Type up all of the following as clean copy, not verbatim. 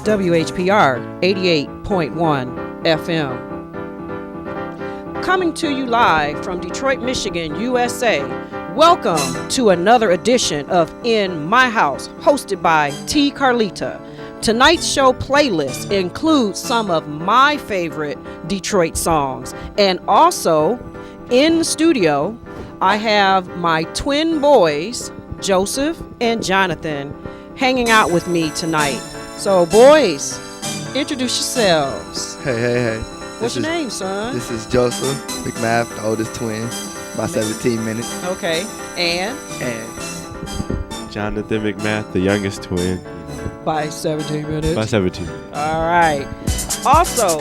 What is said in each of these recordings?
WHPR 88.1 FM. Coming to you live from Detroit, Michigan, USA. Welcome to another edition of In My House, hosted by T. Carlita. Tonight's show playlist includes some of my favorite Detroit songs. And also, in the studio, I have my twin boys, Joseph and Jonathan, hanging out with me tonight. So, boys, introduce yourselves. Hey. What's your name, son? This is Joseph McMath, the oldest twin, by 17 minutes. Okay, and Jonathan McMath, the youngest twin. by 17 minutes. By 17. All right. Also,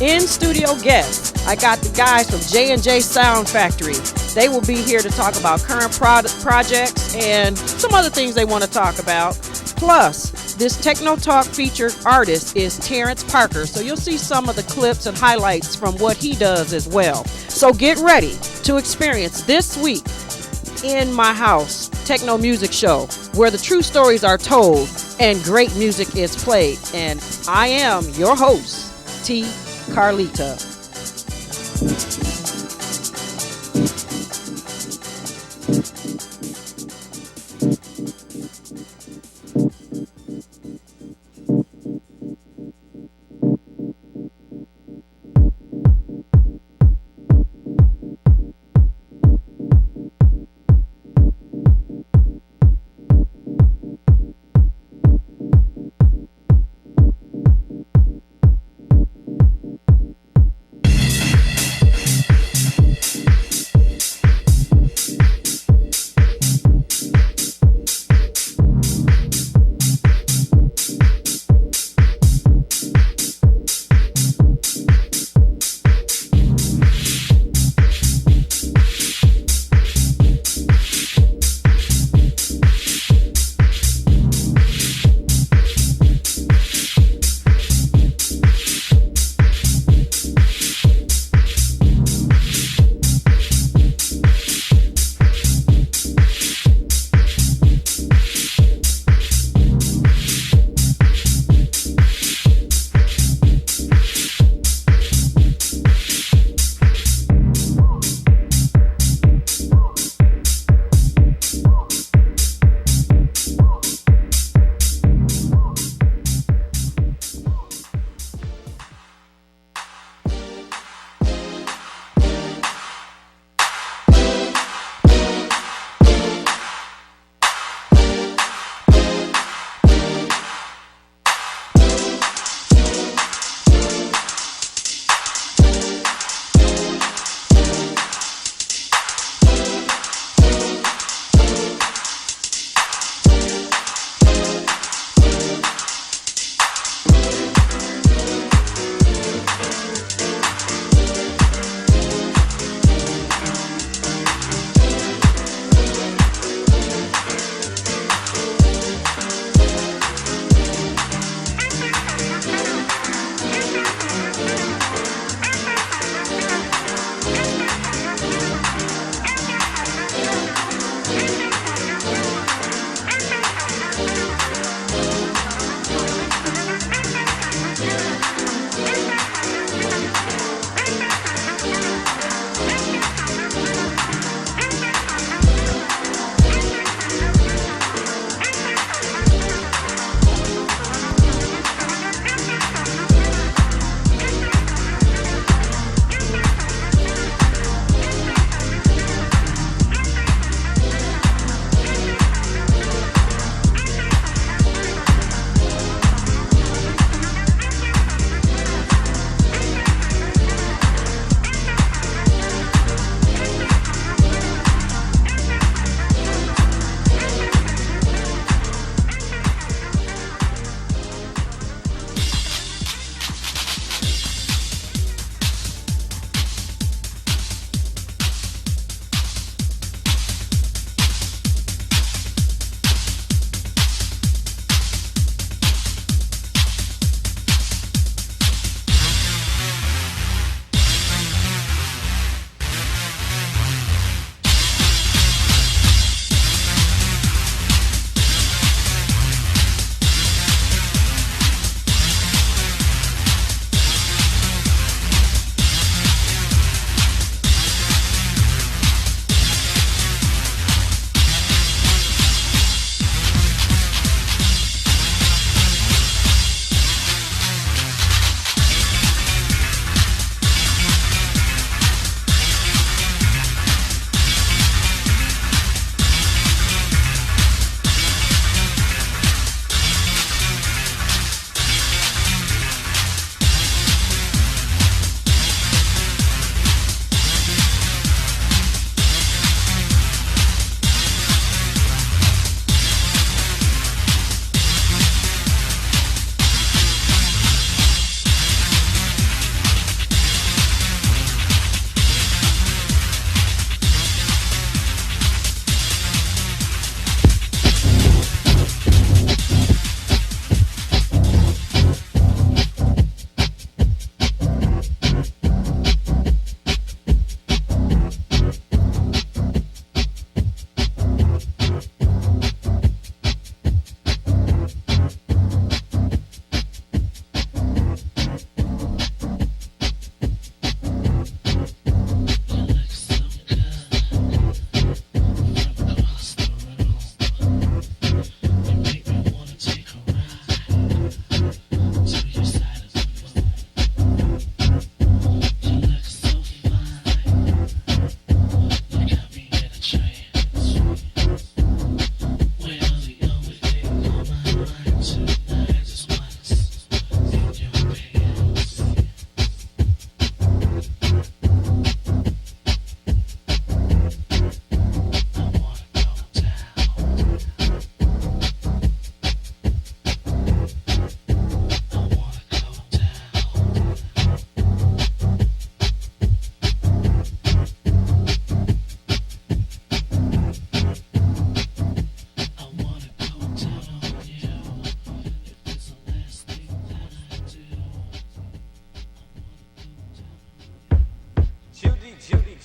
in studio guests, I got the guys from J&J Sound Factory. They will be here to talk about current projects and some other things they want to talk about. Plus, this Techno Talk featured artist is Terrence Parker, so you'll see some of the clips and highlights from what he does as well. So get ready to experience this week in my house techno music show, where the true stories are told and great music is played. And I am your host, T. Carlita.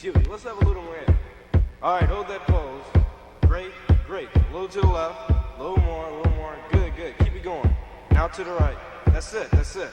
Chewy, let's have a little more air. All right, hold that pose. Great, great. A little to the left, a little more. Good, good. Keep it going. Now to the right. That's it, that's it.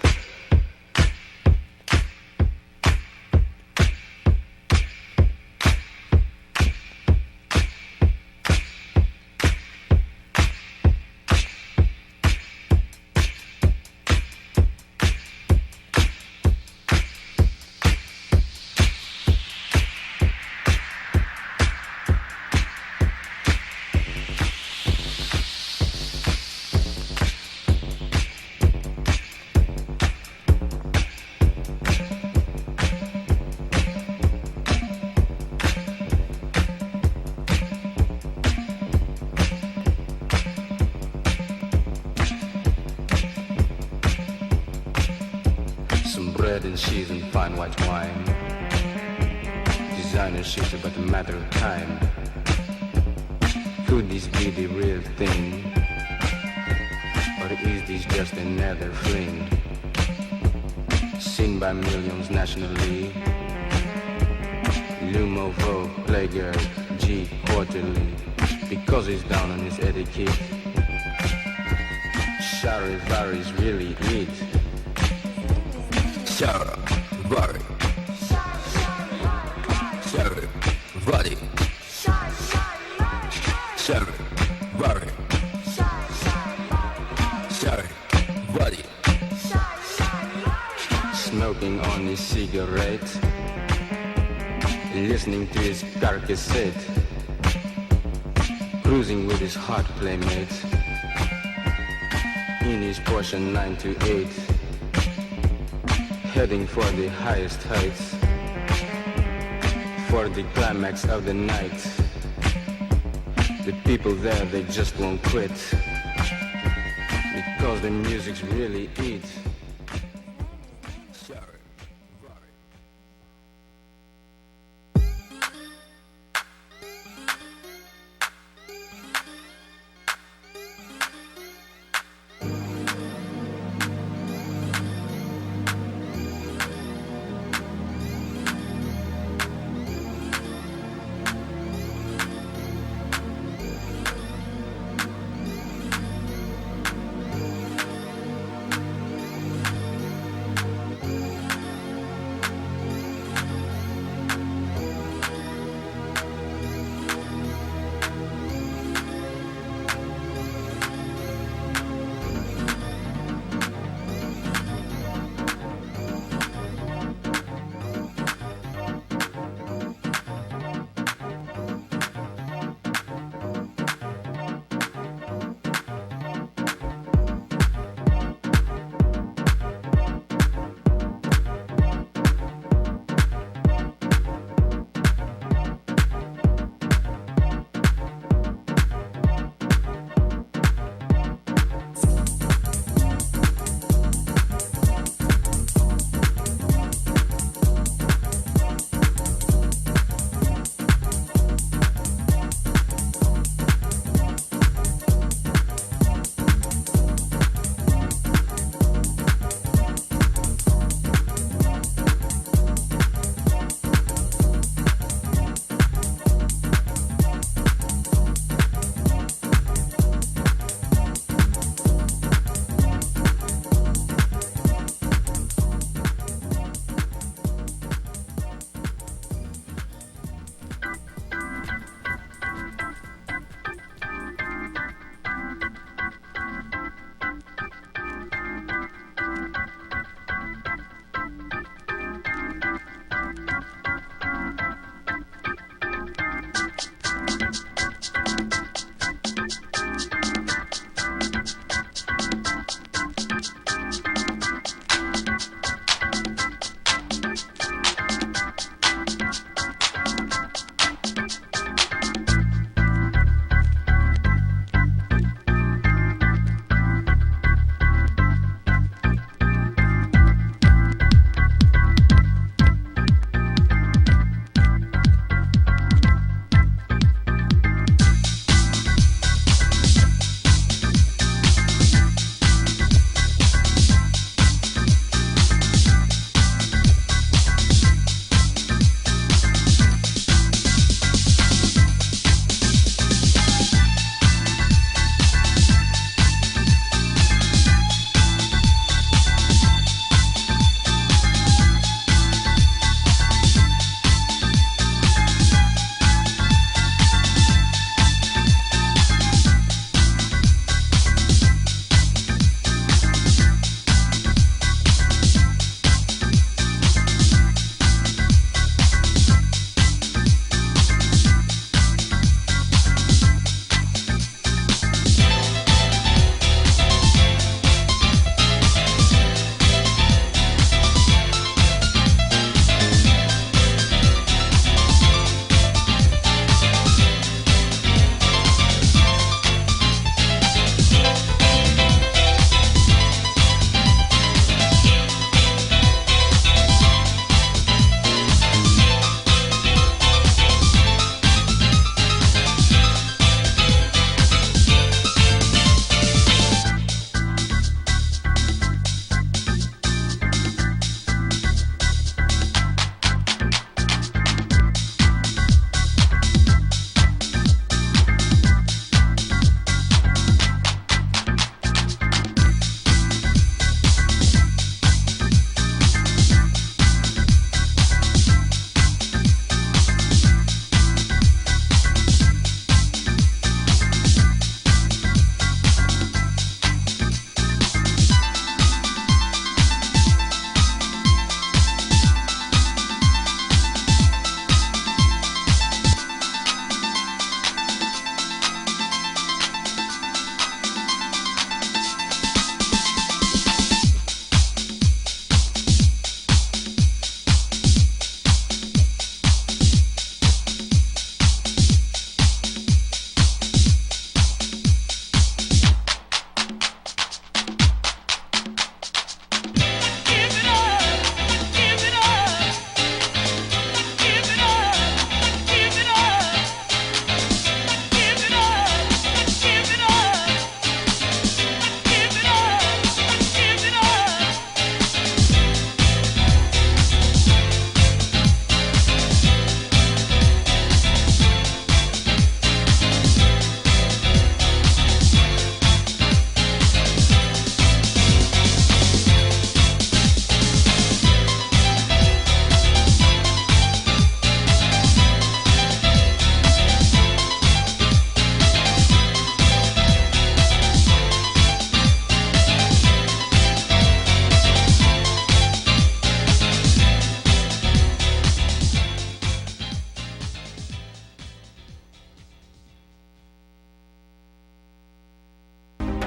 Bread and cheese and fine white wine. Designer shoes about a matter of time. Could this be the real thing? Or is this just another fling? Seen by millions nationally. Lumo, Vogue, Playgirl, G, quarterly. Because he's down on his etiquette. Sharevary's really it. Sharevari. Sharevari. Sharevari. Sharevari. Smoking on his cigarette, listening to his car cassette, cruising with his hot playmate, in his Porsche 928. Heading for the highest heights, for the climax of the night. The people there, they just won't quit, because the music's really it.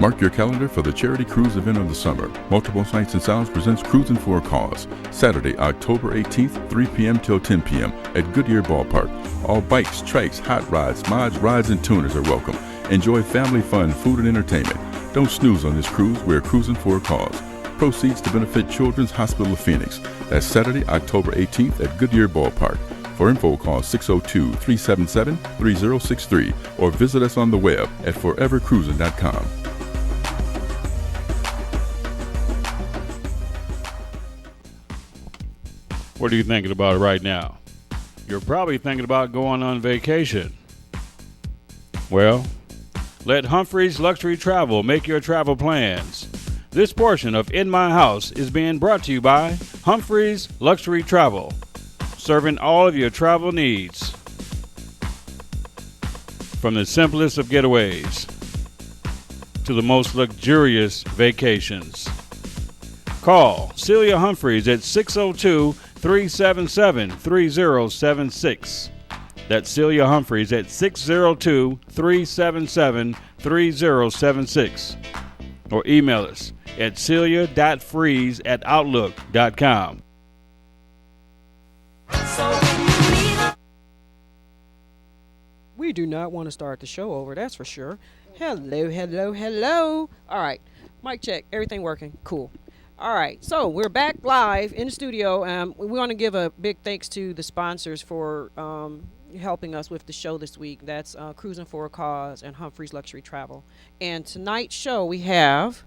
Mark your calendar for the charity cruise event of the summer. Multiple Sights and Sounds presents Cruising for a Cause. Saturday, October 18th, 3 p.m. till 10 p.m. at Goodyear Ballpark. All bikes, trikes, hot rods, mods, rides, and tuners are welcome. Enjoy family fun, food, and entertainment. Don't snooze on this cruise. We're cruising for a cause. Proceeds to benefit Children's Hospital of Phoenix. That's Saturday, October 18th at Goodyear Ballpark. For info, call 602-377-3063 or visit us on the web at forevercruising.com. What are you thinking about right now? You're probably thinking about going on vacation. Well, let Humphreys Luxury Travel make your travel plans. This portion of In My House is being brought to you by Humphreys Luxury Travel, serving all of your travel needs. From the simplest of getaways to the most luxurious vacations. Call Celia Humphreys at 602-377-3076. That's Celia Humphreys at 602-377-3076. Or email us at celia.freeze@outlook.com. We do not want to start the show over, that's for sure. Hello, hello, hello. All right, mic check. Everything working? Cool. All right, so we're back live in the studio. We want to give a big thanks to the sponsors for helping us with the show this week. That's Cruising for a Cause and Humphreys Luxury Travel. And tonight's show we have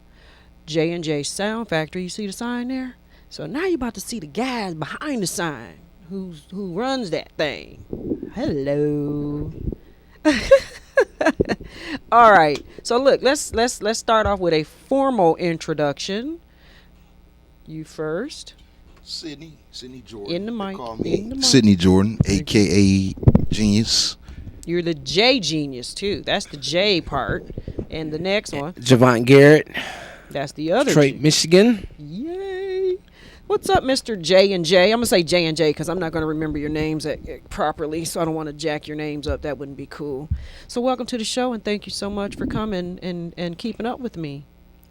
J&J Sound Factory. You see the sign there? So now you're about to see the guys behind the sign who runs that thing. Hello. All right. So look, let's start off with a formal introduction. You first. Sydney Jordan. In the mic. Call me Sydney Jordan, aka Genius. You're the J Genius too. That's the J part. And the next one. Javon Garrett. That's the other. Detroit, Michigan. Yay. What's up, Mr. J and J? I'm gonna say J and J because I'm not gonna remember your names properly, so I don't want to jack your names up. That wouldn't be cool. So welcome to the show, and thank you so much for coming and keeping up with me.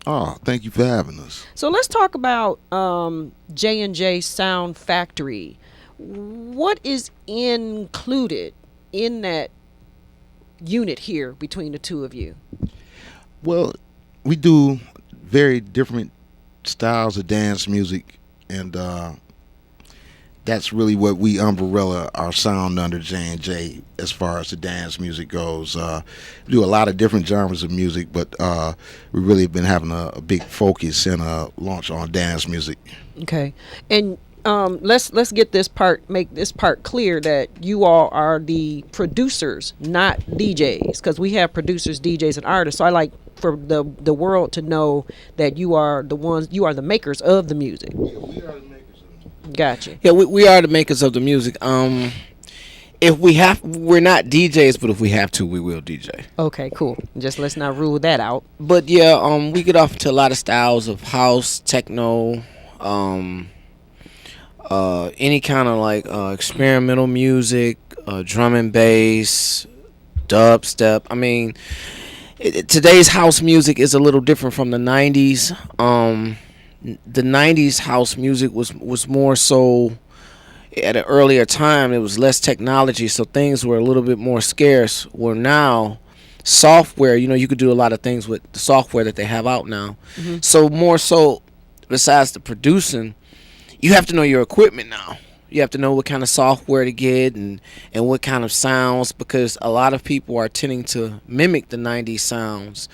Oh, thank you for having us. So let's talk about J&J Sound Factory. What is included in that unit here between the two of you? Well, we do very different styles of dance music, and that's really what we umbrella our sound under J&J as far as the dance music goes. We do a lot of different genres of music, but we really have been having a big focus and a launch on dance music. Okay. And let's get this part, make this part clear that you all are the producers, not DJs, because we have producers, DJs, and artists. So I like for the world to know that you are the makers of the music. Yeah, we are the makers of the music. Gotcha. Yeah, we are the makers of the music. If we're not DJs, but if we have to, we will DJ. Okay, cool. Just let's not rule that out. But yeah, we get off to a lot of styles of house, techno, any kind of like experimental music, drum and bass, dubstep. I mean, today's house music is a little different from the 90s. The 90s house music was more so at an earlier time. It was less technology, so things were a little bit more scarce. Where now software, you could do a lot of things with the software that they have out now. Mm-hmm. So more so, besides the producing, you have to know your equipment now. You have to know what kind of software to get and what kind of sounds, because a lot of people are tending to mimic the 90s sounds.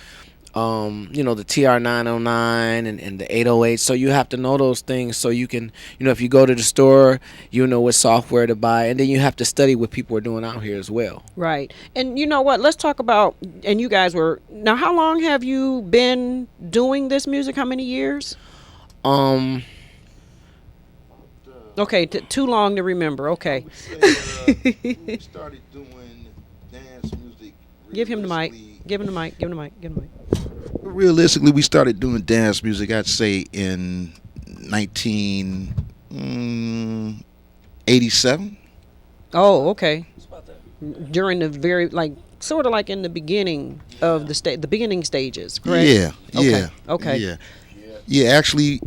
The TR-909 and the 808. So you have to know those things so you can, if you go to the store, you know what software to buy. And then you have to study what people are doing out here as well. Right. And you know what? Let's talk about, and you guys now how long have you been doing this music? How many years? Okay, too long to remember. Okay. I would say, we started doing dance music. Give him the mic. Give him the mic. Give him the mic. Give him the mic. Realistically, we started doing dance music, I'd say, in 1987. Oh, okay. During the very, sort of like in the beginning of the beginning stages, correct? Yeah, Okay. Yeah. Actually,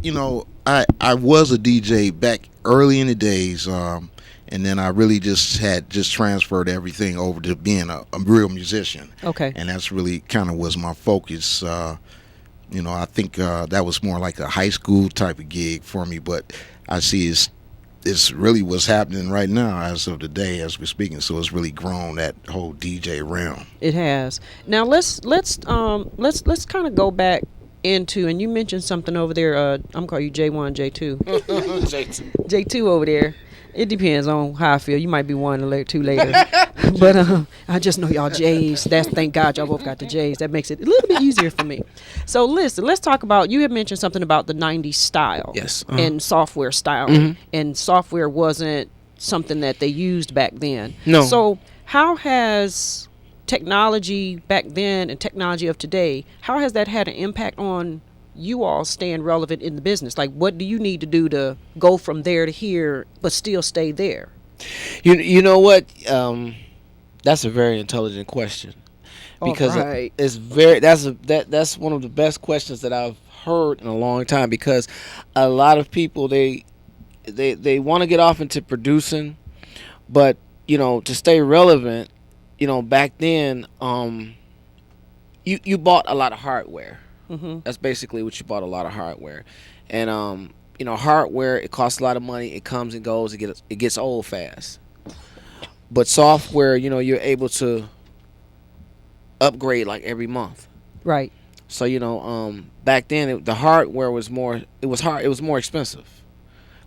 I was a DJ back early in the days, and then I really just transferred everything over to being a real musician. Okay. And that's really kind of was my focus. I think that was more like a high school type of gig for me, but I see it's really what's happening right now as of today as we're speaking. So it's really grown that whole DJ realm. It has. Now let's kind of go back into, and you mentioned something over there. I'm calling you J1, J2, J2 over there. It depends on how I feel. You might be one or two later. But I just know y'all J's. Thank God y'all both got the J's. That makes it a little bit easier for me. So listen, let's talk about, you had mentioned something about the 90s style. Yes. And software style. Mhm. And software wasn't something that they used back then. No. So how has technology back then and technology of today, how has that had an impact on you all staying relevant in the business? Like, what do you need to do to go from there to here but still stay there? You know what? That's a very intelligent question, because right. it's that's one of the best questions that I've heard in a long time, because a lot of people they want to get off into producing, but to stay relevant, back then you bought a lot of hardware. Mm-hmm. That's basically what you bought, a lot of hardware. And hardware, it costs a lot of money. It comes and goes. It gets old fast. But software, you're able to upgrade like every month. Right. So back then the hardware was more. It was more expensive.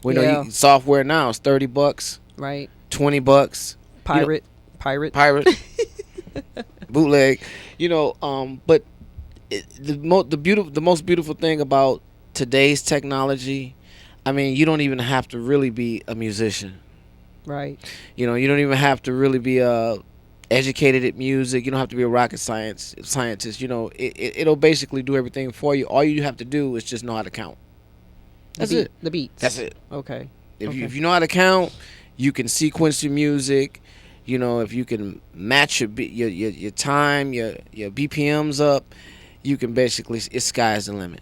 We know software now is $30. Right. $20. Pirate. Bootleg. But the most beautiful thing about today's technology, I mean, you don't even have to really be a musician. Right. You don't even have to really be educated at music. You don't have to be a rocket scientist. It'll basically do everything for you. All you have to do is just know how to count. That's it. The beats. That's it. Okay. If you know how to count, you can sequence your music. If you can match your time, your BPMs up, you can basically, it's sky's the limit.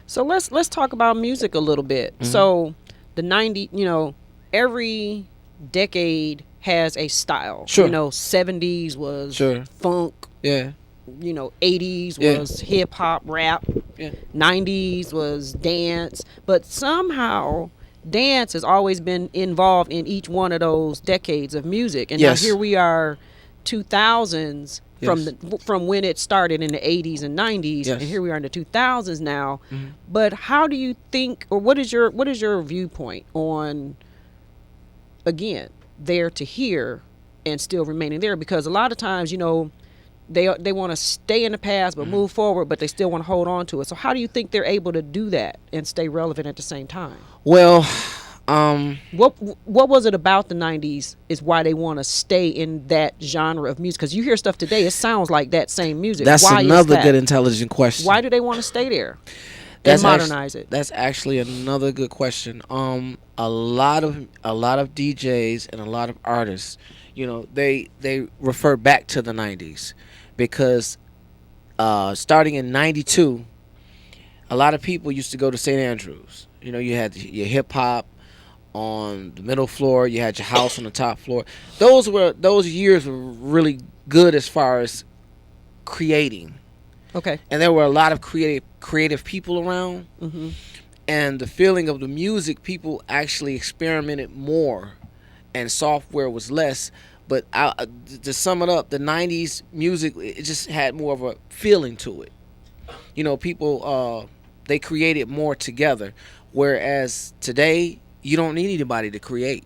So let's talk about music a little bit. Mm-hmm. So the 90s, every decade has a style. Sure. 70s was funk. Yeah. 80s was hip hop, rap. Yeah. 90s was dance. But somehow dance has always been involved in each one of those decades of music. And now here we are, 2000s. From when it started in the 80s and 90s, and here we are in the 2000s now. Mm-hmm. But how do you think, or what is your viewpoint on, again, there to here and still remaining there? Because a lot of times, they want to stay in the past but move forward, but they still want to hold on to it. So how do you think they're able to do that and stay relevant at the same time? Well, what was it about the 90s is why they want to stay in that genre of music? Because you hear stuff today, it sounds like that same music. That's why another is that? good intelligent question. Why do they want to stay there and modernize it? That's actually another good question. A lot of DJs and a lot of artists, they refer back to the 90s, because starting in 92, a lot of people used to go to St. Andrews. You had your hip hop on the middle floor, you had your house on the top floor. Those years were really good as far as creating. Okay. And there were a lot of creative people around. Mm-hmm. And the feeling of the music, people actually experimented more, and software was less. But to sum it up, the 90s music, it just had more of a feeling to it. People, they created more together. Whereas today, you don't need anybody to create.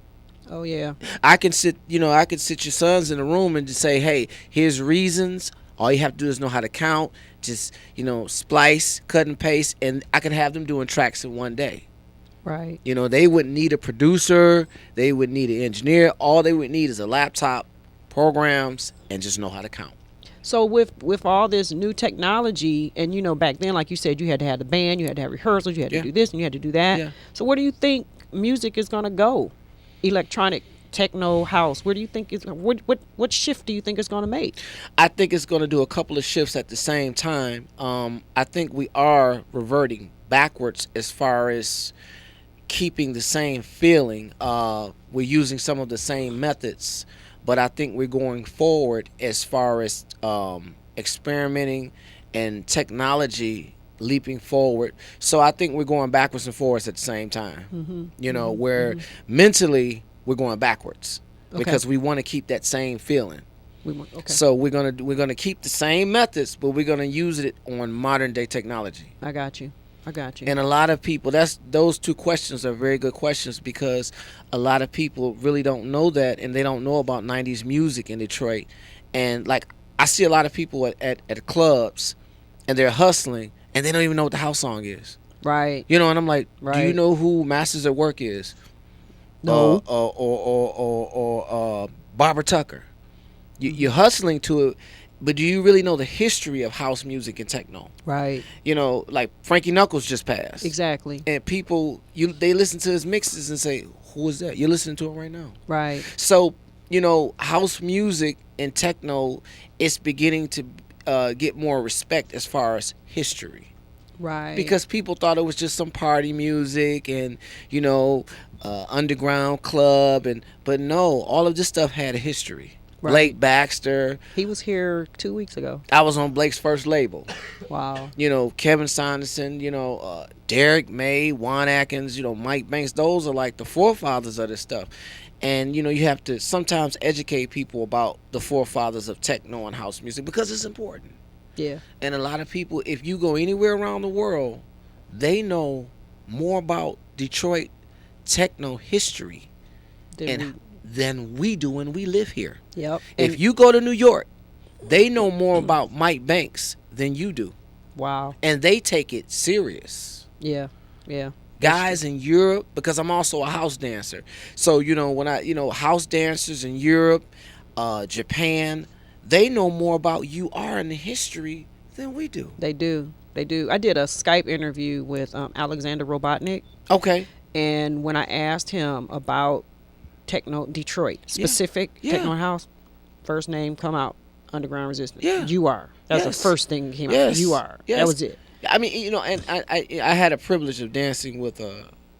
Oh, yeah. I can sit your sons in a room and just say, hey, here's reasons. All you have to do is know how to count. Just, splice, cut and paste, and I can have them doing tracks in one day. Right. They wouldn't need a producer. They wouldn't need an engineer. All they would need is a laptop, programs, and just know how to count. So with all this new technology, and back then, like you said, you had to have the band, you had to have rehearsals, you had to do this and you had to do that. Yeah. So where do you think music is going to go? Electronic techno house, where do you think is what shift do you think it's going to make? I think it's going to do a couple of shifts at the same time. I think we are reverting backwards as far as keeping the same feeling. We're using some of the same methods, but I think we're going forward as far as experimenting and technology leaping forward. So I think we're going backwards and forwards at the same time. Where mentally we're going backwards because we want to keep that same feeling. So we're gonna keep the same methods, but we're gonna use it on modern day technology. I got you. And a lot of people, those two questions are very good questions, because a lot of people really don't know that, and they don't know about 90s music in Detroit. And like, I see a lot of people at clubs, and they're hustling, and they don't even know what the house song is. Right. And I'm like, right. Do you know who Masters at Work is? No. Or Barbara Tucker. You're hustling to it. But do you really know the history of house music and techno? Right. Like Frankie Knuckles just passed. Exactly. And people, they listen to his mixes and say, who is that? You're listening to it right now. Right. So, house music and techno is beginning to get more respect as far as history. Right. Because people thought it was just some party music and, underground club. But no, all of this stuff had a history. Right. Blake Baxter. He was here 2 weeks ago. I was on Blake's first label. Wow. Kevin Saunderson, Derrick May, Juan Atkins, Mike Banks. Those are like the forefathers of this stuff. And, you have to sometimes educate people about the forefathers of techno and house music because it's important. Yeah. And a lot of people, if you go anywhere around the world, they know more about Detroit techno history than we do when we live here. Yep. If you go to New York, they know more about Mike Banks than you do. Wow. And they take it serious. Yeah. Yeah. Guys in Europe, because I'm also a house dancer. So, when house dancers in Europe, Japan, they know more about UR and the history than we do. They do. I did a Skype interview with Alexander Robotnik. Okay. And when I asked him about techno Detroit specific techno house, first name come out, Underground Resistance. Yeah. UR. That was the first thing that came out. UR. Yes. That was it. I mean, and I had a privilege of dancing with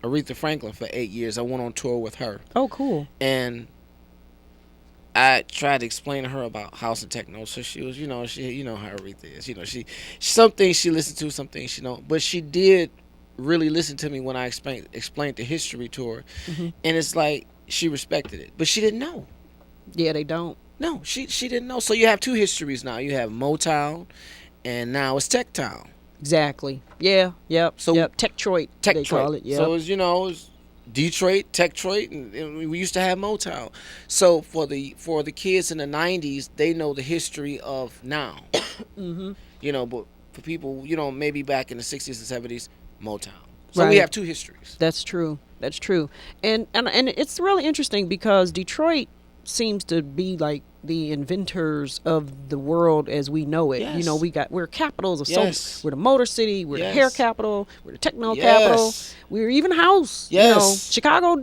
Aretha Franklin for 8 years. I went on tour with her. Oh, cool. And I tried to explain to her about house and techno. So she was, she how Aretha is. Some things she listened to, some things she don't. But she did really listen to me when I explained the history to her. Mm-hmm. And it's like, she respected it, but she didn't know. Yeah, they don't. No, she didn't know. So you have two histories now. You have Motown, and now it's Techtown. Exactly. Yeah. Yep. So Techtroit. They call it. Yep. So it's Detroit, Techtroit, and we used to have Motown. So for the kids in the 90s, they know the history of now. Mm-hmm. But for people, maybe back in the 60s and 70s, Motown. So we have two histories. That's true. And it's really interesting because Detroit seems to be like the inventors of the world as we know it. Yes. we're capitals of yes. we're the Motor City, we're yes. the hair capital, we're the techno yes. capital, we're even house. Yes. Chicago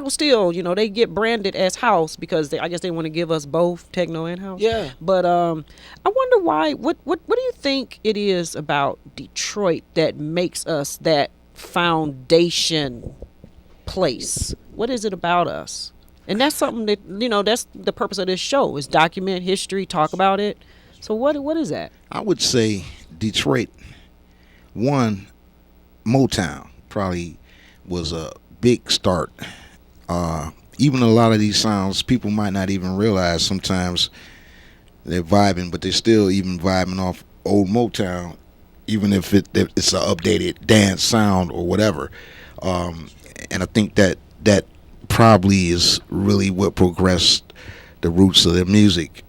still, they get branded as house because I guess they want to give us both techno and house. Yeah. But I wonder why. What do you think it is about Detroit that makes us that foundation place? What is it about us? And that's something that that's the purpose of this show, is document history, talk about it. So what is that? I would say Detroit, one, Motown probably was a big start. Even a lot of these sounds people might not even realize sometimes they're vibing, but they're still even vibing off old Motown, even if it's an updated dance sound or whatever. And I think that probably is really what progressed the roots of their music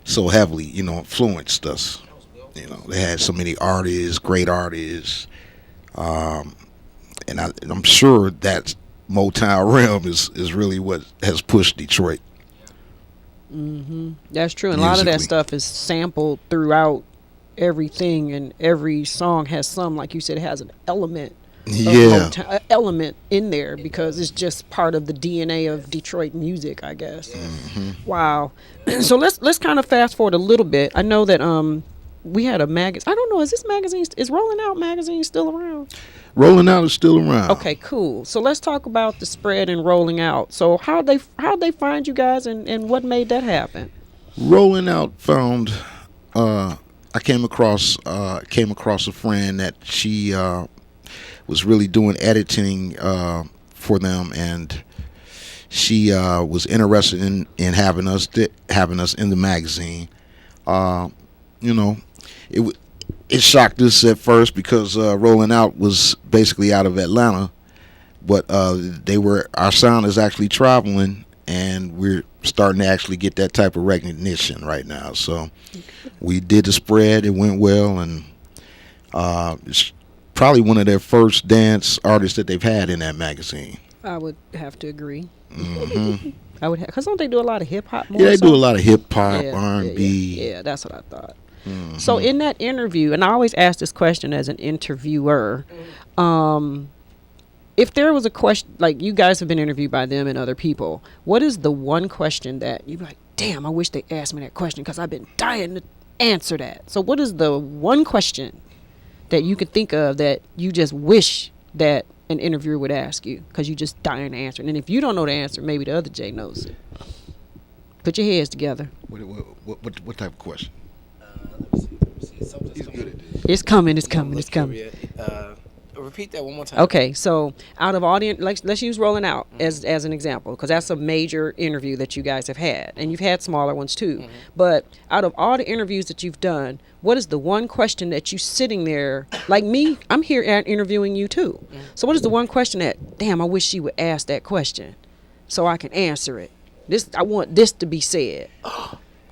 so heavily, influenced us. They had so many artists, great artists, and I'm sure that Motown realm is really what has pushed Detroit. Mm-hmm. That's true, and a lot of that stuff is sampled throughout everything, and every song has some, like you said, it has an element element in there because it's just part of the DNA of Detroit music, I guess. Wow. So let's kind of fast forward a little bit. I know that we had a magazine. I don't know, is Rolling Out magazine still around? Rolling Out is still around. Okay, cool. So let's talk about the spread and Rolling Out. So how'd they find you guys and what made that happen? Rolling Out found I came across a friend that she was really doing editing for them, and she was interested in having us in the magazine. It shocked us at first because Rolling Out was basically out of Atlanta, but our sound is actually traveling, and we're starting to actually get that type of recognition right now. So we did the spread, it went well, and it's probably one of their first dance artists that they've had in that magazine. I would have to agree. I would, because don't they do a lot of hip hop? Yeah, they do a lot of hip hop, R&B. Yeah, that's what I thought. So in that interview, and I always ask this question as an interviewer, if there was a question, like you guys have been interviewed by them and other people, what is the one question that you'd be like, damn, I wish they asked me that question because I've been dying to answer that. So what is the one question that you could think of that you just wish that an interviewer would ask you because you just dying to answer it? And if you don't know the answer, maybe the other Jay knows it. Put your heads together. What type of question? Let me see. Something's coming. It's coming. Repeat that one more time. Okay, so out of audience, let's use Rolling Out as an example, because that's a major interview that you guys have had, and you've had smaller ones too. But out of all the interviews that you've done, what is the one question that you sitting there, like me, I'm here interviewing you too. So what is the one question that, damn, I wish she would ask that question so I can answer it? I want this to be said.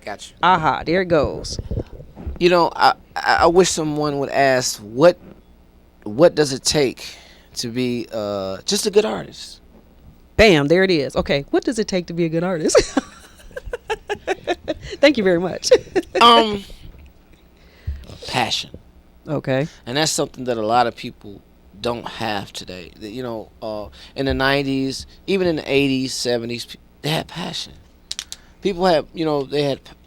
Gotcha. Aha, there it goes. I wish someone would ask what does it take to be just a good artist? Bam, there it is. Okay, what does it take to be a good artist? Thank you very much. Passion. Okay. And that's something that a lot of people don't have today. In the 90s, even in the 80s, 70s, they had passion. People had,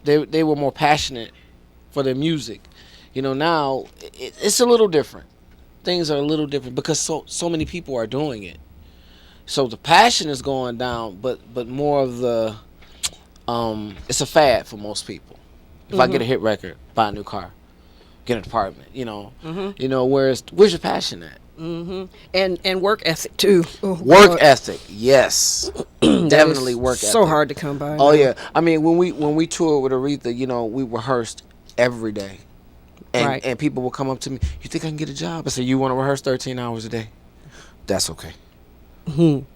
they were more passionate for their music. Now it's a little different. Things are a little different because so many people are doing it. So the passion is going down, but more of the it's a fad for most people. If I get a hit record, buy a new car, get an apartment, where's your passion at? And work ethic too. Work ethic, yes. Definitely work ethic. So hard to come by. Oh yeah. I mean, when we toured with Aretha, we rehearsed every day. And people will come up to me, you think I can get a job? I say, you want to rehearse 13 hours a day? That's okay.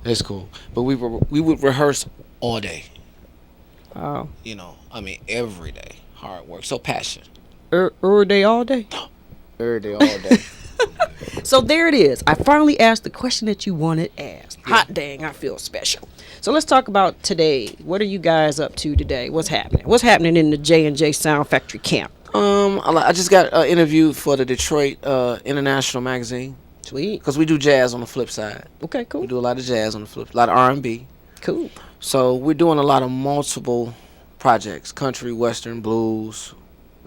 That's cool. But we would rehearse all day. Wow. Every day. Hard work. So passion. Every day, all day? Every day, all day. So there it is. I finally asked the question that you wanted asked. Hot dang, I feel special. So let's talk about today. What are you guys up to today? What's happening? What's happening in the J&J Sound Factory camp? I just got interviewed for the Detroit International magazine. Sweet. Because we do jazz on the flip side. Okay, cool. We do a lot of jazz on the flip, a lot of R&B. Cool. So we're doing a lot of multiple projects: country, western, blues.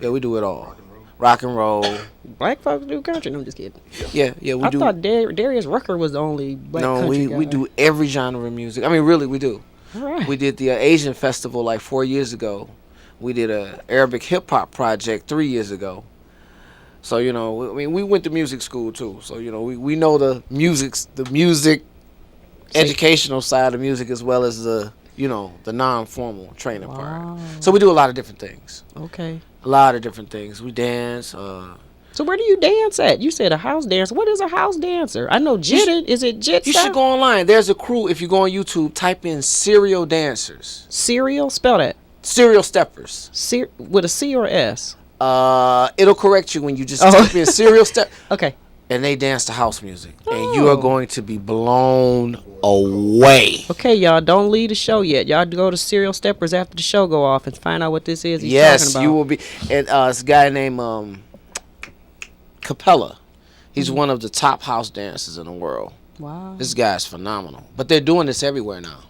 Yeah, we do it all. Rock and roll. Black folks do country. No, I'm just kidding. Yeah, we do. I thought Darius Rucker was the only black country guy. We do every genre of music. I mean, really, we do. All right. We did the Asian festival like 4 years ago. We did a Arabic hip hop project 3 years ago. So we went to music school too. So we know the music educational side of music as well as the non-formal training part. So we do a lot of different things. Okay. A lot of different things. We dance. So where do you dance at? You said a house dancer. What is a house dancer? I know jit. Is it jit? You should go online. There's a crew. If you go on YouTube, type in serial dancers. Serial? Spell that. Serial steppers. With a C or S? It'll correct you when you just type in serial step. Okay. And they dance to house music. And you are going to be blown away. Okay, y'all, don't leave the show yet. Y'all go to Serial Steppers after the show go off and find out what this is he's talking about. You will be. And it's a guy named Capella. He's one of the top house dancers in the world. Wow. This guy's phenomenal. But they're doing this everywhere now.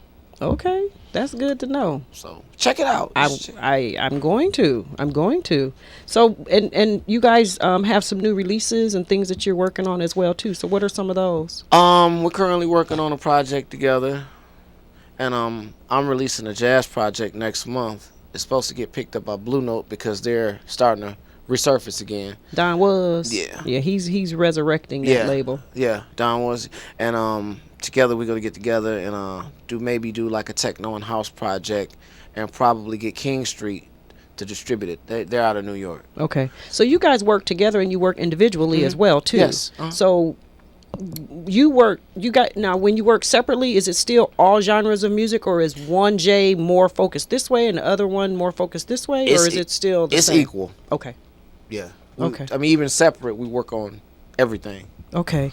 Okay, that's good to know. So check it out. I'm going to. So and you guys have some new releases and things that you're working on as well too. So what are some of those? We're currently working on a project together, and I'm releasing a jazz project next month. It's supposed to get picked up by Blue Note because they're starting to resurface again. Don was. Yeah, he's resurrecting that label. Yeah, Don was, and together we're gonna get together and do like a techno and house project, and probably get King Street to distribute it. They're out of New York. Okay, so you guys work together and you work individually as well too. Yes. So when you work separately, is it still all genres of music, or is one J more focused this way and the other one more focused this way, or is it still the same? It's equal. Okay. Yeah. Okay. I mean, even separate, we work on everything. Okay.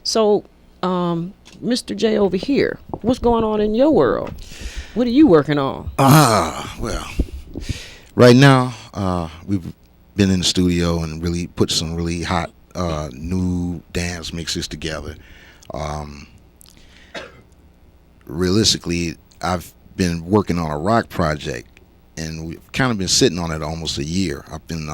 So, Mr. J over here, what's going on in your world? What are you working on? Well, right now, we've been in the studio and really put some really hot new dance mixes together. Realistically, I've been working on a rock project, and we've kind of been sitting on it almost a year. I've been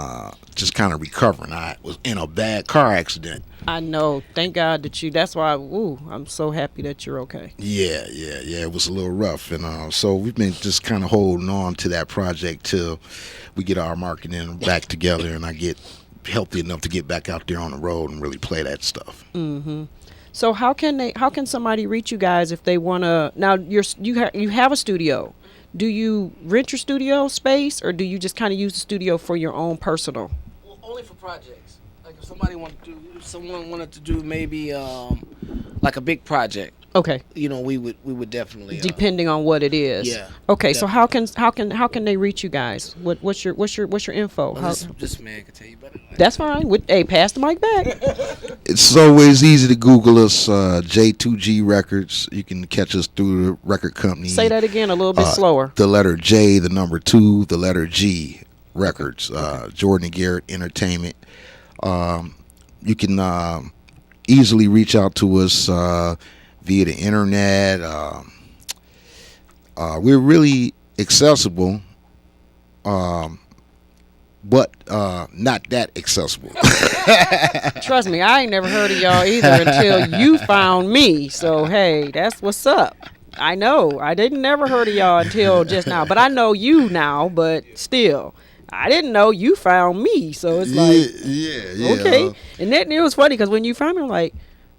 just kind of recovering. I was in a bad car accident. I know. Thank God that that's why, I'm so happy that you're okay. Yeah. It was a little rough. And so we've been just kind of holding on to that project till we get our marketing back together and I get healthy enough to get back out there on the road and really play that stuff. Mm-hmm. So how can somebody reach you guys if they want to? Now, you have a studio. Do you rent your studio space, or do you just kind of use the studio for your own personal? Well, only for projects. Like if someone wanted to do maybe like a big project. Okay. We would definitely. Depending on what it is. Yeah. Okay, definitely. so how can they reach you guys? What's your info? Well, this man can tell you better. That's fine. Hey, pass the mic back. It's always easy to Google us, J2G Records. You can catch us through the record company. Say that again a little bit slower. The letter J, the number 2, the letter G Records. Jordan and Garrett Entertainment. You can easily reach out to us via the internet. We're really accessible, but not that accessible. Trust me, I ain't never heard of y'all either until you found me. So hey, that's what's up. I know. I didn't never heard of y'all until just now, but I know you now. But still, I didn't know you found me. So it's like, yeah. Okay. And then it was funny because when you found me, I'm like,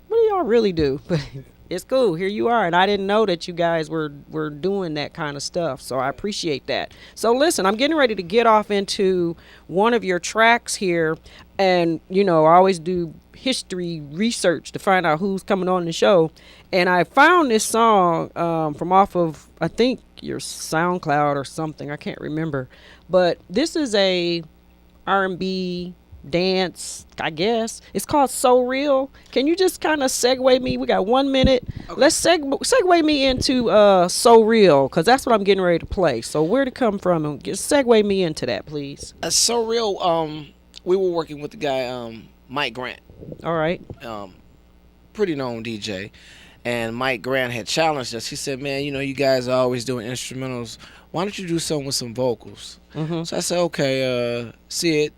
what do y'all really do? But it's cool. Here you are. And I didn't know that you guys were doing that kind of stuff. So I appreciate that. So listen, I'm getting ready to get off into one of your tracks here. And, I always do history research to find out who's coming on the show. And I found this song from off of, I think, your SoundCloud or something. I can't remember. But this is a R&B dance, I guess. It's called So Real. Can you just kind of segue me? We got 1 minute. Okay. Let's segue me into So Real, because that's what I'm getting ready to play. So where'd it come from? And just segue me into that, please. So Real, we were working with the guy Mike Grant. All right. Pretty known DJ. And Mike Grant had challenged us. He said, man, you guys are always doing instrumentals. Why don't you do something with some vocals? Mm-hmm. So I said, okay, Sid,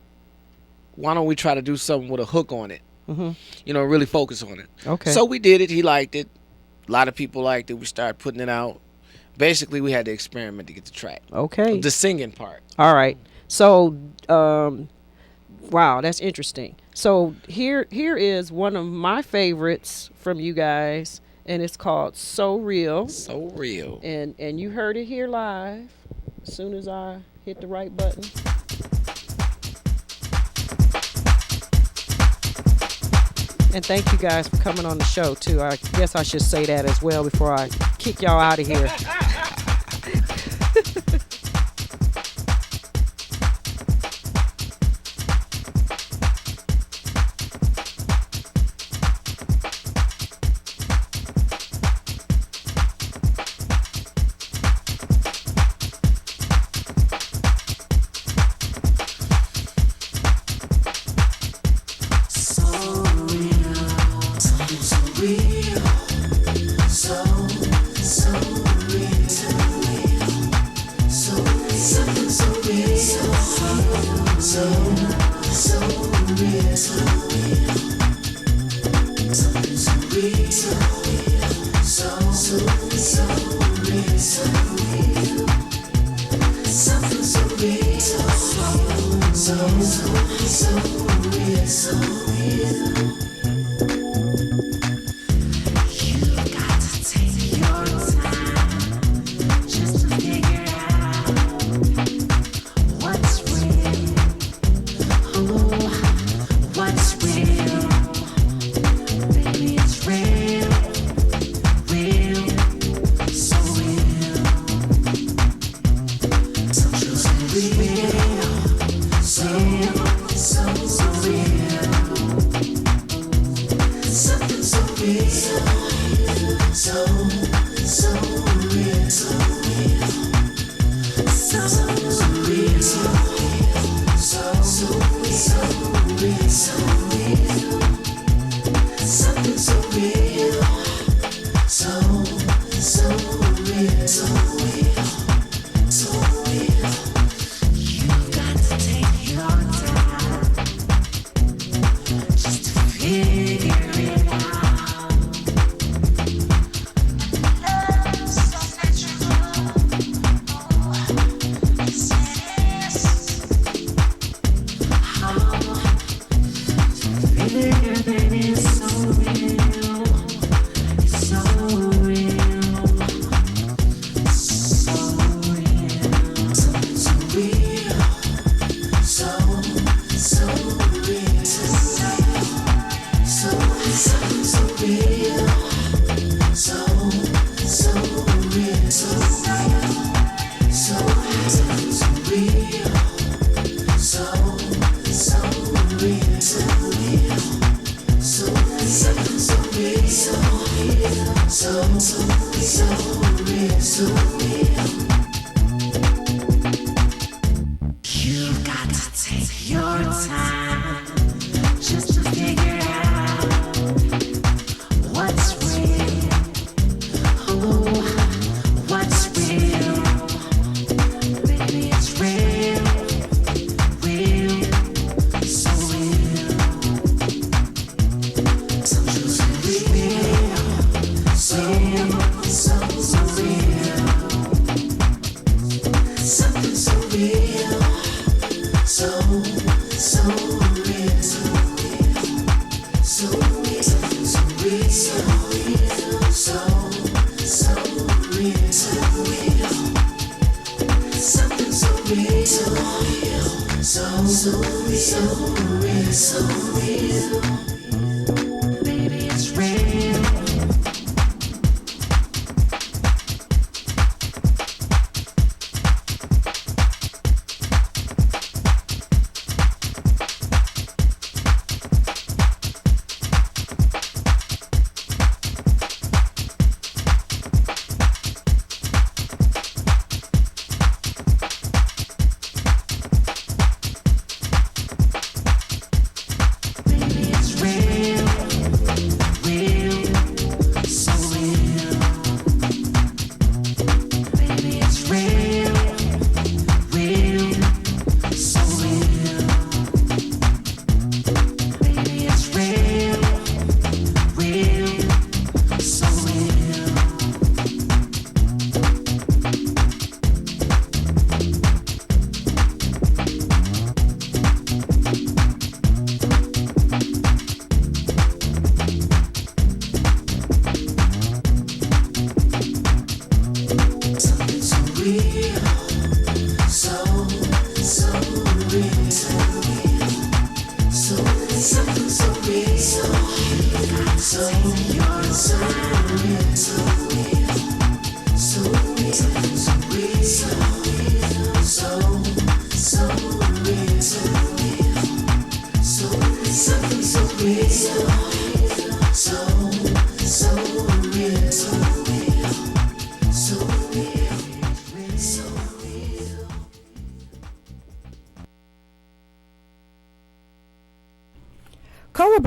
why don't we try to do something with a hook on it? Mm-hmm. Really focus on it. Okay. So we did it. He liked it. A lot of people liked it. We started putting it out. Basically, we had to experiment to get the track. Okay. The singing part. All right. So, wow, that's interesting. So here is one of my favorites from you guys, and it's called So Real. So Real. And you heard it here live as soon as I hit the right button. And thank you guys for coming on the show, too. I guess I should say that as well before I kick y'all out of here. So real.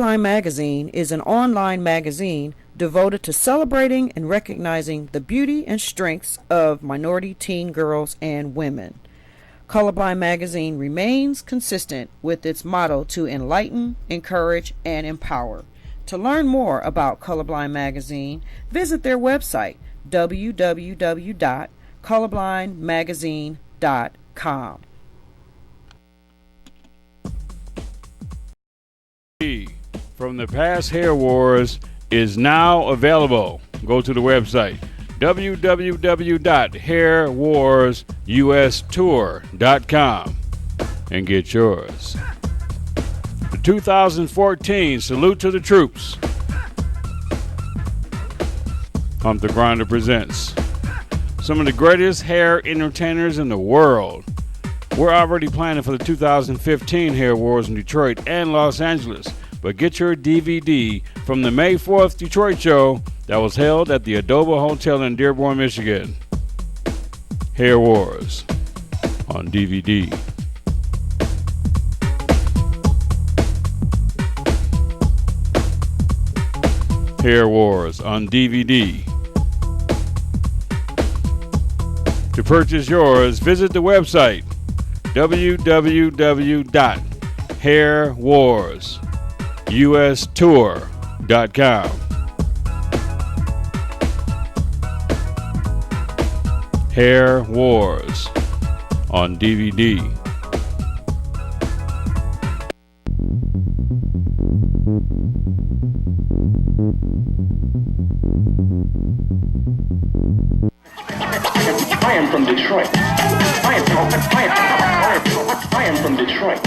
Colorblind Magazine is an online magazine devoted to celebrating and recognizing the beauty and strengths of minority teen girls and women. Colorblind Magazine remains consistent with its motto to enlighten, encourage, and empower. To learn more about Colorblind Magazine, visit their website, www.colorblindmagazine.com. From the past Hair Wars is now available. Go to the website www.hairwarsustour.com and get yours. The 2014 Salute to the Troops. Hump the Grinder presents some of the greatest hair entertainers in the world. We're already planning for the 2015 Hair Wars in Detroit and Los Angeles, but get your DVD from the May 4th Detroit show that was held at the Adobe Hotel in Dearborn, Michigan. Hair Wars on DVD. Hair Wars on DVD. To purchase yours, visit the website www.hairwarsustour.com. Hair Wars on DVD. I am from Detroit. I am from Detroit. I am from Detroit.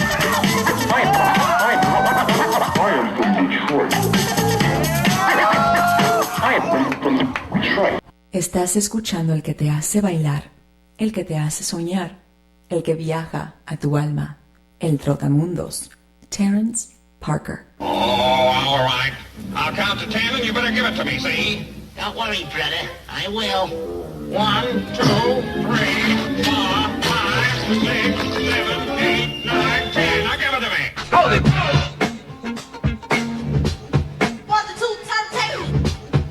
I am from Detroit. Estás escuchando el que te hace bailar, el que te hace soñar, el que viaja a tu alma, el trotamundos, Terrence Parker. Oh, all right. I'll count to 10 and you better give it to me, see? Don't worry, brother. I will. 1, 2, 3, 4, 5, 6, 7, 8, 9, 10. Now give it to me. Hold it. 1, 2, turntable.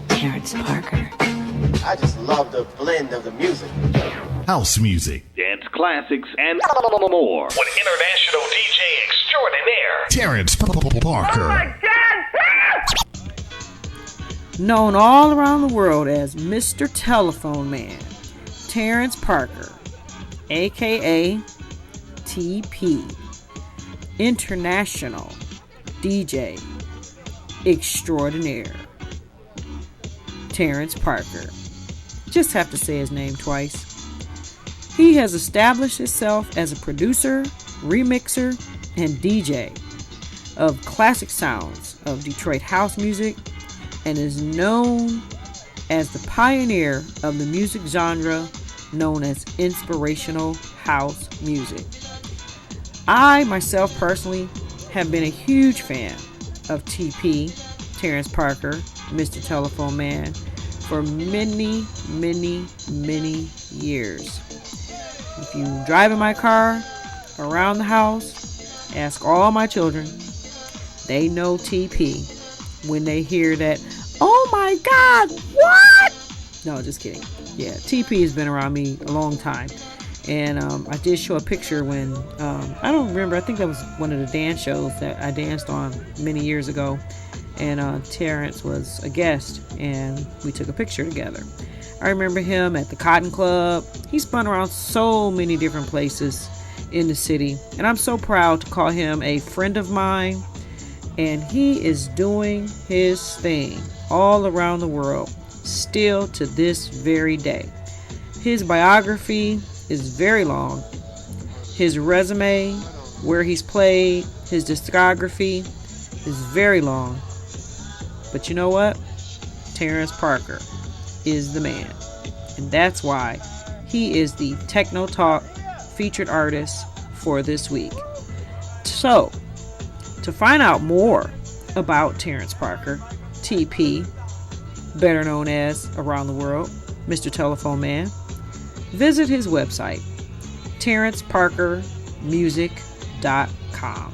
Terrence Parker. I just love the blend of the music. House music, dance classics, and more. With international DJ extraordinaire, Terrence Parker. Oh my God! Known all around the world as Mr. Telephone Man, Terrence Parker, aka TP, international DJ extraordinaire, Terrence Parker. Just have to say his name twice. He has established himself as a producer, remixer, and DJ of classic sounds of Detroit house music and is known as the pioneer of the music genre known as inspirational house music. I myself personally have been a huge fan of TP, Terrence Parker, Mr. Telephone Man, for many, many, many years. If you drive in my car, around the house, ask all my children, they know TP when they hear that, oh my God, what? No, just kidding. Yeah, TP has been around me a long time. And I did show a picture when, I don't remember, I think that was one of the dance shows that I danced on many years ago. And Terrence was a guest, and we took a picture together. I remember him at the Cotton Club. He spun around so many different places in the city, and I'm so proud to call him a friend of mine. And he is doing his thing all around the world, still to this very day. His biography is very long. His resume, where he's played, his discography is very long. But you know what? Terrence Parker is the man. And that's why he is the Techno Talk featured artist for this week. So, to find out more about Terrence Parker, TP, better known as around the world, Mr. Telephone Man, visit his website, terrenceparkermusic.com.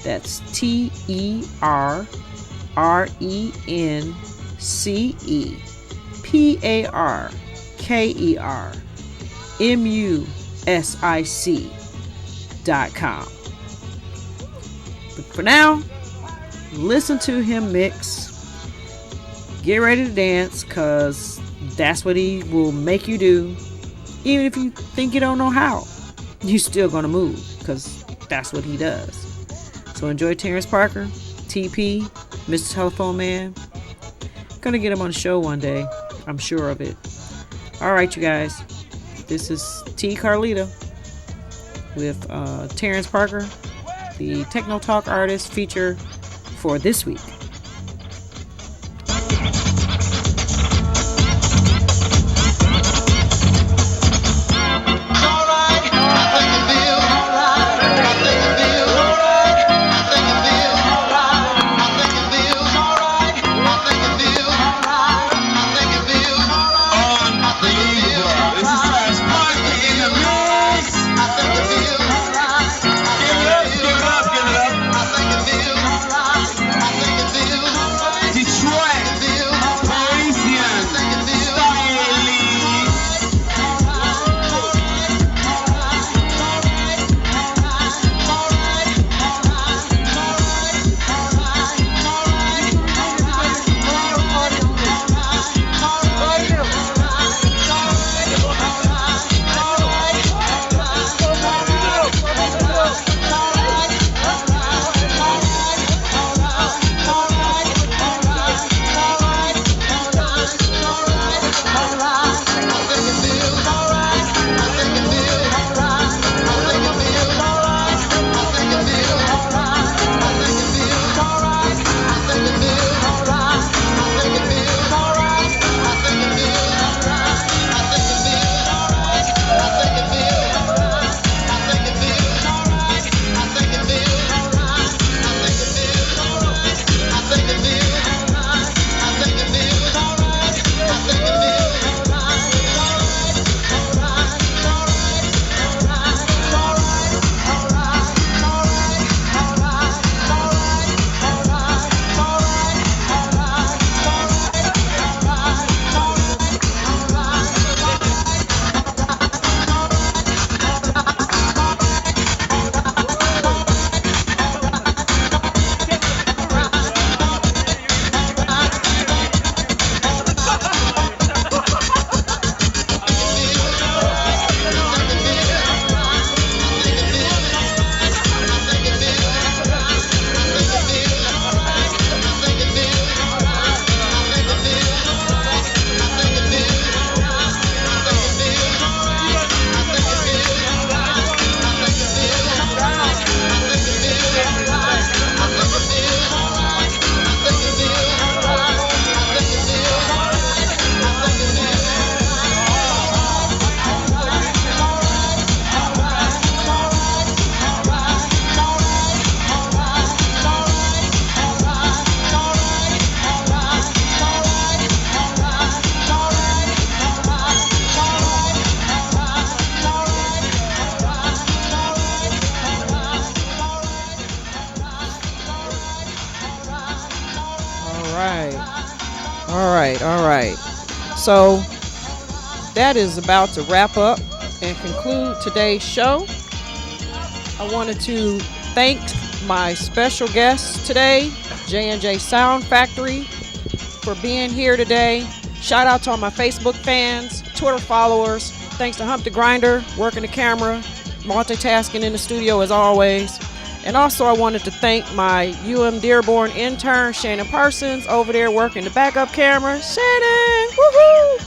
That's TerrenceParkermusic.com. RenceParkermusic.com. But for now, listen to him mix. Get ready to dance, because that's what he will make you do. Even if you think you don't know how, you're still going to move, because that's what he does. So enjoy Terrence Parker, TP, Mr. Telephone Man. Gonna get him on the show one day. I'm sure of it. All right, you guys. This is T. Carlita with Terrence Parker, the Techno Talk artist feature for this week. All right. So that is about to wrap up and conclude today's show. I wanted to thank my special guest today, J&J Sound Factory, for being here today. Shout out to all my Facebook fans, Twitter followers. Thanks to Hump the Grinder, working the camera, multitasking in the studio as always. And also I wanted to thank my Dearborn intern, Shannon Parsons, over there working the backup camera. Shannon! Woohoo!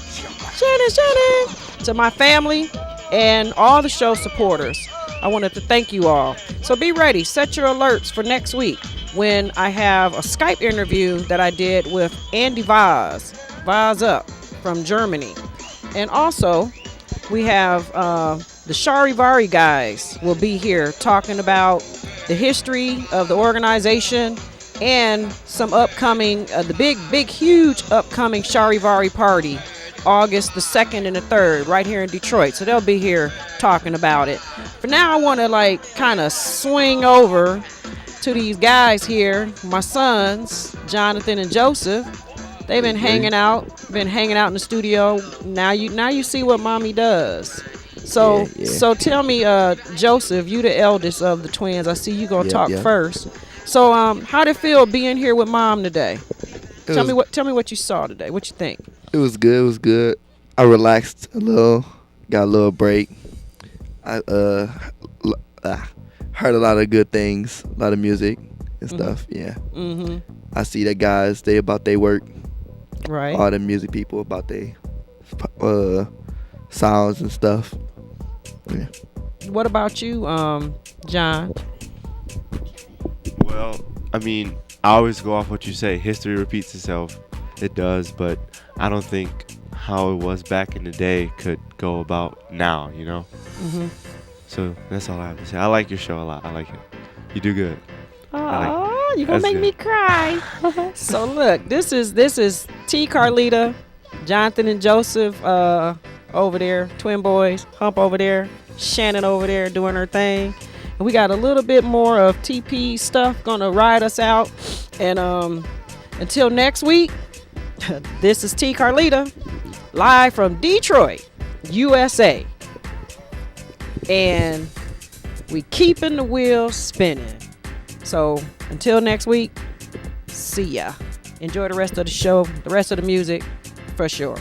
Shannon! To my family and all the show supporters, I wanted to thank you all. So be ready. Set your alerts for next week when I have a Skype interview that I did with Andy Vaz Up from Germany. And also, we have the Sharevari guys will be here talking about the history of the organization and some upcoming, the huge upcoming Sharevari party, August the 2nd and the 3rd, right here in Detroit. So they'll be here talking about it. For now, I want to kind of swing over to these guys here, my sons, Jonathan and Joseph. They've been hanging out in the studio. Now you see what mommy does. So so tell me, Joseph, you the eldest of the twins. I see you gonna talk first. So how'd it feel being here with mom today? Tell me what you saw today. What you think? It was good. It was good. I relaxed a little, got a little break. I heard a lot of good things, a lot of music and stuff. Yeah. Mm-hmm. I see that guys, they about their work. Right. All the music people about their sounds and stuff. Yeah. What about you, John? Well, I mean, I always go off what you say. History repeats itself. It does, but I don't think how it was back in the day could go about now, you know? Mm-hmm. So that's all I have to say. I like your show a lot. I like it. You do good. Oh, you gonna That's make me cry. So look, this is T. Carlita, Jonathan and Joseph over there, twin boys, Hump over there, Shannon over there doing her thing. And we got a little bit more of TP stuff gonna ride us out. And until next week, this is T. Carlita, live from Detroit, USA. And we keeping the wheels spinning. So until next week, see ya. Enjoy the rest of the show, the rest of the music, for sure.